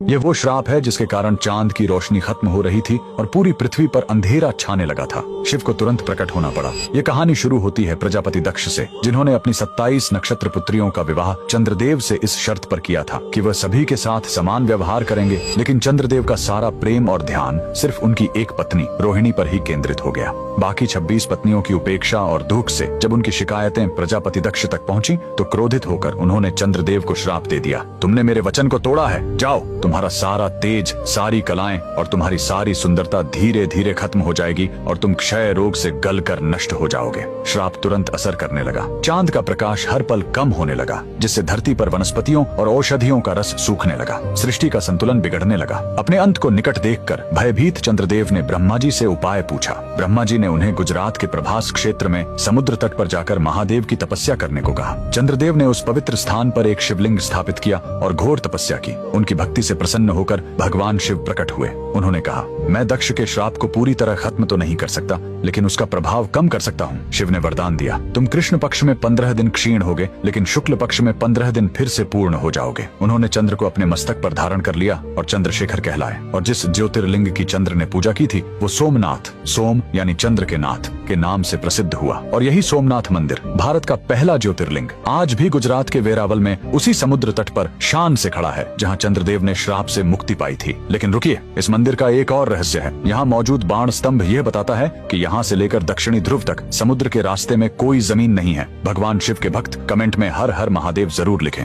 ये वो श्राप है जिसके कारण चांद की रोशनी खत्म हो रही थी और पूरी पृथ्वी पर अंधेरा छाने लगा था। शिव को तुरंत प्रकट होना पड़ा। ये कहानी शुरू होती है प्रजापति दक्ष से, जिन्होंने अपनी 27 नक्षत्र पुत्रियों का विवाह चंद्रदेव से इस शर्त पर किया था कि वह सभी के साथ समान व्यवहार करेंगे। लेकिन चंद्रदेव का सारा प्रेम और ध्यान सिर्फ उनकी एक पत्नी रोहिणी पर ही केंद्रित हो गया। बाकी 26 पत्नियों की उपेक्षा और दुख से जब उनकी शिकायतें प्रजापति दक्ष तक पहुंची तो क्रोधित होकर उन्होंने चंद्रदेव को श्राप दे दिया, तुमने मेरे वचन को तोड़ा है, जाओ, तुम्हारा सारा तेज, सारी कलाएं और तुम्हारी सारी सुंदरता धीरे धीरे खत्म हो जाएगी और तुम क्षय रोग से गलकर नष्ट हो जाओगे। श्राप तुरंत असर करने लगा। चांद का प्रकाश हर पल कम होने लगा, जिससे धरती पर वनस्पतियों और औषधियों का रस सूखने लगा। सृष्टि का संतुलन बिगड़ने लगा। अपने अंत को निकट देखकर भयभीत चंद्रदेव ने ब्रह्मा जी से उपाय पूछा। ब्रह्मा जी ने उन्हें गुजरात के प्रभास क्षेत्र में समुद्र तट पर जाकर महादेव की तपस्या करने को कहा। चंद्रदेव ने उस पवित्र स्थान पर एक शिवलिंग स्थापित किया और घोर तपस्या की। उनकी भक्ति से प्रसन्न होकर भगवान शिव प्रकट हुए। उन्होंने कहा, मैं दक्ष के श्राप को पूरी तरह खत्म तो नहीं कर सकता, लेकिन उसका प्रभाव कम कर सकता हूँ। शिव ने वरदान दिया, तुम कृष्ण पक्ष में 15 दिन क्षीण होगे, लेकिन शुक्ल पक्ष में 15 दिन फिर से पूर्ण हो जाओगे। उन्होंने चंद्र को अपने मस्तक पर धारण कर लिया और चंद्रशेखर कहलाए। और जिस ज्योतिर्लिंग की चंद्र ने पूजा की थी वो सोमनाथ, सोम यानी चंद्र के नाथ के नाम से प्रसिद्ध हुआ। और यही सोमनाथ मंदिर भारत का पहला ज्योतिर्लिंग आज भी गुजरात के वेरावल में उसी समुद्र तट पर शान से खड़ा है, जहाँ चंद्रदेव ने श्राप से मुक्ति पाई थी। लेकिन रुकिए, इस मंदिर का एक और रहस्य है। यहाँ मौजूद बाण स्तंभ यह बताता है कि यहाँ से लेकर दक्षिणी ध्रुव तक समुद्र के रास्ते में कोई जमीन नहीं है। भगवान शिव के भक्त कमेंट में हर हर महादेव जरूर लिखें।